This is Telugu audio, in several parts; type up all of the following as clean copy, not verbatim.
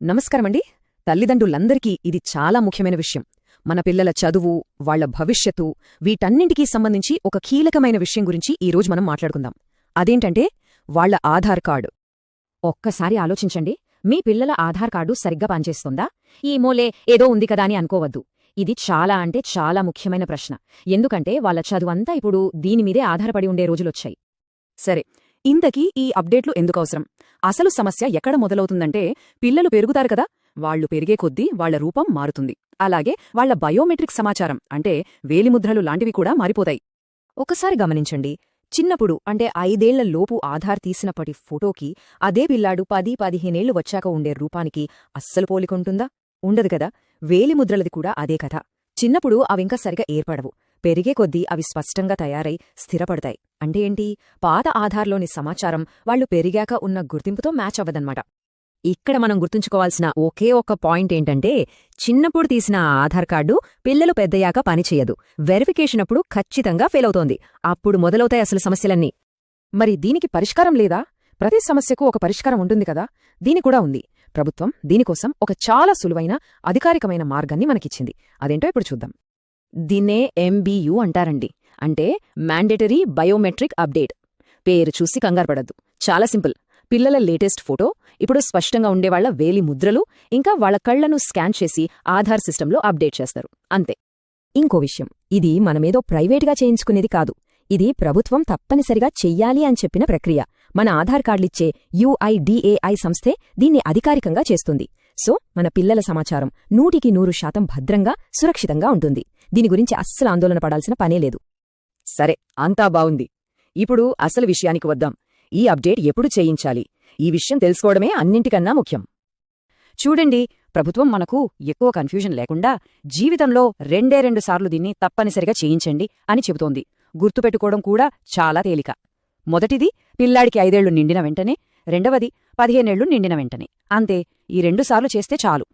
నమస్కారమండి. తల్లిదండ్రులందరికీ ఇది చాలా ముఖ్యమైన విషయం. మన పిల్లల చదువు, వాళ్ల భవిష్యత్తు, వీటన్నింటికీ సంబంధించి ఒక కీలకమైన విషయం గురించి ఈరోజు మనం మాట్లాడుకుందాం. అదేంటంటే వాళ్ల ఆధార్ కార్డు. ఒక్కసారి ఆలోచించండి, మీ పిల్లల ఆధార్ కార్డు సరిగ్గా పనిచేస్తుందా? ఈ మూలే ఏదో ఉంది కదా అని అనుకోవద్దు. ఇది చాలా అంటే చాలా ముఖ్యమైన ప్రశ్న. ఎందుకంటే వాళ్ల చదువంతా ఇప్పుడు దీనిమీదే ఆధారపడి ఉండే రోజులొచ్చాయి. సరే, ఇంతకీ ఈ అప్డేట్లు ఎందుకవసరం? అసలు సమస్య ఎక్కడ మొదలవుతుందంటే, పిల్లలు పెరుగుతారు కదా, వాళ్లు పెరిగే కొద్దీ వాళ్ల రూపం మారుతుంది. అలాగే వాళ్ల బయోమెట్రిక్ సమాచారం అంటే వేలిముద్రలు లాంటివి కూడా మారిపోతాయి. ఒకసారి గమనించండి, చిన్నప్పుడు అంటే 5 ఏళ్ల లోపు ఆధార్ తీసినప్పటి ఫోటోకి అదే పిల్లాడు 10-15 ఏళ్లు వచ్చాక ఉండే రూపానికి అస్సలు పోలికుంటుందా? ఉండదు కదా. వేలిముద్రలది కూడా అదే కథ. చిన్నప్పుడు అవింకా సరిగా ఏర్పడవు, పెరిగే కొద్దీ అవి స్పష్టంగా తయారై స్థిరపడతాయి. అంటే ఏంటి? పాత ఆధార్లోని సమాచారం వాళ్లు పెరిగాక ఉన్న గుర్తింపుతో మ్యాచ్ అవ్వదన్నమాట. ఇక్కడ మనం గుర్తుంచుకోవాల్సిన ఒకే ఒక్క పాయింట్ ఏంటంటే, చిన్నప్పుడు తీసిన ఆధార్ కార్డు పిల్లలు పెద్దయ్యాక పనిచేయదు. వెరిఫికేషన్ అప్పుడు ఖచ్చితంగా ఫెయిల్ అవుతోంది. అప్పుడు మొదలవుతాయి అసలు సమస్యలన్నీ. మరి దీనికి పరిష్కారం లేదా? ప్రతి సమస్యకు ఒక పరిష్కారం ఉంటుంది కదా. దీని కూడా ఉంది. ప్రభుత్వం దీనికోసం ఒక చాలా సులువైన, అధికారికమైన మార్గాన్ని మనకిచ్చింది. అదేంటో ఇప్పుడు చూద్దాం. దీన్నే MBU అంటారండి. అంటే మ్యాండేటరీ బయోమెట్రిక్ అప్డేట్. పేరు చూసి కంగారుపడద్దు, చాలా సింపుల్. పిల్లల లేటెస్ట్ ఫోటో ఇప్పుడు స్పష్టంగా ఉండేవాళ్ల వేలి ముద్రలు, ఇంకా వాళ్ల కళ్లను స్కాన్ చేసి ఆధార్ సిస్టంలో అప్డేట్ చేస్తారు, అంతే. ఇంకో విషయం, ఇది మనమేదో ప్రైవేట్గా చేయించుకునేది కాదు. ఇది ప్రభుత్వం తప్పనిసరిగా చెయ్యాలి అని చెప్పిన ప్రక్రియ. మన ఆధార్ కార్డులిచ్చే UIDAI సంస్థే దీన్ని అధికారికంగా చేస్తుంది. సో మన పిల్లల సమాచారం 100% భద్రంగా, సురక్షితంగా ఉంటుంది. దీని గురించి అస్సలు ఆందోళన పడాల్సిన పనేలేదు. సరే, అంతా బావుంది. ఇప్పుడు అసలు విషయానికి వద్దాం. ఈ అప్డేట్ ఎప్పుడు చేయించాలి? ఈ విషయం తెలుసుకోవడమే అన్నింటికన్నా ముఖ్యం. చూడండి, ప్రభుత్వం మనకు ఎక్కువ కన్ఫ్యూజన్ లేకుండా జీవితంలో 2 సార్లు దీన్ని తప్పనిసరిగా చేయించండి అని చెబుతోంది. గుర్తుపెట్టుకోవడం కూడా చాలా తేలిక. మొదటిది పిల్లాడికి 5 ఏళ్లు నిండిన వెంటనే, రెండవది 15 ఏళ్లు నిండిన వెంటనే. అంతే, ఈ 2 సార్లు చేస్తే చాలు.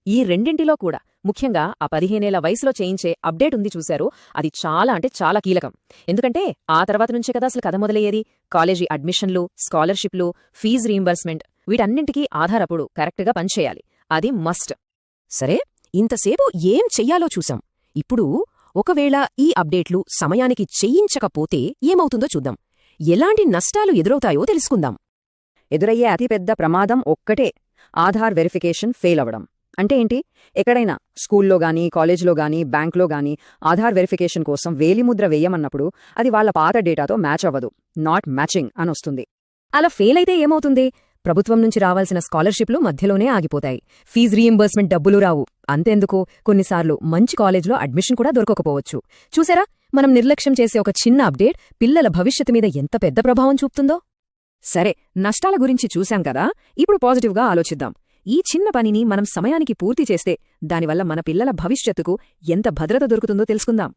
ఈ రెండింటిలో కూడా ముఖ్యంగా ఆ 15 ఏళ్ల వయసులో చేయించే అప్డేట్ ఉంది చూశారో, అది చాలా అంటే చాలా కీలకం. ఎందుకంటే ఆ తర్వాత నుంచే కదా అసలు కథ మొదలయ్యేది. కాలేజీ అడ్మిషన్లు, స్కాలర్షిప్లు, ఫీజు రీయింబర్స్మెంట్, వీటన్నింటికీ ఆధార్ అప్పుడు కరెక్ట్గా పనిచేయాలి. అది మస్ట్. సరే, ఇంతసేపు ఏం చెయ్యాలో చూసాం. ఇప్పుడు ఒకవేళ ఈ అప్డేట్లు సమయానికి చెయ్యించకపోతే ఏమవుతుందో చూద్దాం. ఎలాంటి నష్టాలు ఎదురవుతాయో తెలుసుకుందాం. ఎదురయ్యే అతిపెద్ద ప్రమాదం ఒక్కటే, ఆధార్ వెరిఫికేషన్ ఫెయిల్ అవ్వడం. అంటే ఏంటి? ఎక్కడైనా స్కూల్లో గానీ, కాలేజ్లో గానీ, బ్యాంక్లో గానీ ఆధార్ వెరిఫికేషన్ కోసం వేలిముద్ర వేయమన్నప్పుడు అది వాళ్ల పాత డేటాతో మ్యాచ్ అవ్వదు, నాట్ మ్యాచింగ్ అనొస్తుంది. అలా ఫెయిల్ అయితే ఏమవుతుంది? ప్రభుత్వం నుంచి రావాల్సిన స్కాలర్షిప్లు మధ్యలోనే ఆగిపోతాయి. ఫీజు రీయింబర్స్మెంట్ డబ్బులు రావు. అంతెందుకు, కొన్నిసార్లు మంచి కాలేజ్లో అడ్మిషన్ కూడా దొరకకపోవచ్చు. చూసారా, మనం నిర్లక్ష్యం చేసే ఒక చిన్న అప్డేట్ పిల్లల భవిష్యత్తు మీద ఎంత పెద్ద ప్రభావం చూపుతుందో. సరే, నష్టాల గురించి చూశాం కదా, ఇప్పుడు పాజిటివ్గా ఆలోచిద్దాం. ఈ చిన్న పనిని మనం సమయానికి పూర్తి చేస్తే దానివల్ల మన పిల్లల భవిష్యత్తుకు ఎంత భద్రత దొరుకుతుందో తెలుసుకుందాం.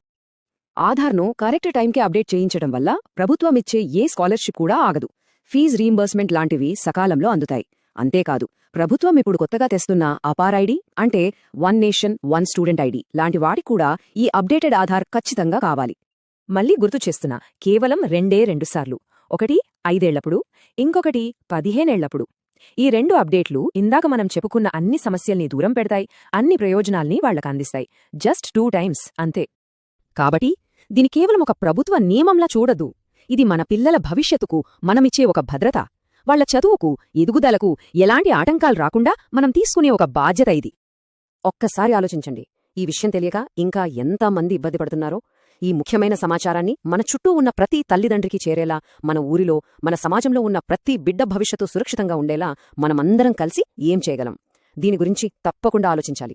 ఆధార్ను కరెక్ట్ టైంకి అప్డేట్ చేయించడం వల్ల ప్రభుత్వమిచ్చే ఏ స్కాలర్షిప్ కూడా ఆగదు. ఫీజు రీయింబర్స్మెంట్ లాంటివి సకాలంలో అందుతాయి. అంతేకాదు, ప్రభుత్వం ఇప్పుడు కొత్తగా తెస్తున్న అపార్ ఐడి అంటే one nation one student ID లాంటి వాటికూడా ఈ అప్డేటెడ్ ఆధార్ ఖచ్చితంగా కావాలి. మళ్ళీ గుర్తు చేస్తున్నా, కేవలం 2 సార్లు. ఒకటి 5 ఏళ్లప్పుడు, ఇంకొకటి 15 ఏళ్లప్పుడు. ఈ 2 అప్డేట్లు ఇందాక మనం చెప్పుకున్న అన్ని సమస్యల్ని దూరం పెడతాయి, అన్ని ప్రయోజనాల్ని వాళ్లకందిస్తాయి. జస్ట్ 2 టైమ్స్ అంతే. కాబట్టి దీని కేవలం ఒక ప్రభుత్వ నియమంలా చూడద్దు. ఇది మన పిల్లల భవిష్యత్తుకు మనమిచ్చే ఒక భద్రత. వాళ్ల చదువుకు, ఎదుగుదలకు ఎలాంటి ఆటంకాలు రాకుండా మనం తీసుకునే ఒక బాధ్యత ఇది. ఒక్కసారి ఆలోచించండి, ఈ విషయం తెలియక ఇంకా ఎంతమంది ఇబ్బంది పడుతున్నారో. ఈ ముఖ్యమైన సమాచారాన్ని మన చుట్టూ ఉన్న ప్రతి తల్లిదండ్రికి చేరేలా, మన ఊరిలో, మన సమాజంలో ఉన్న ప్రతి బిడ్డ భవిష్యత్తు సురక్షితంగా ఉండేలా మనమందరం కలిసి ఏం చేయగలం? దీని గురించి తప్పకుండా ఆలోచించాలి.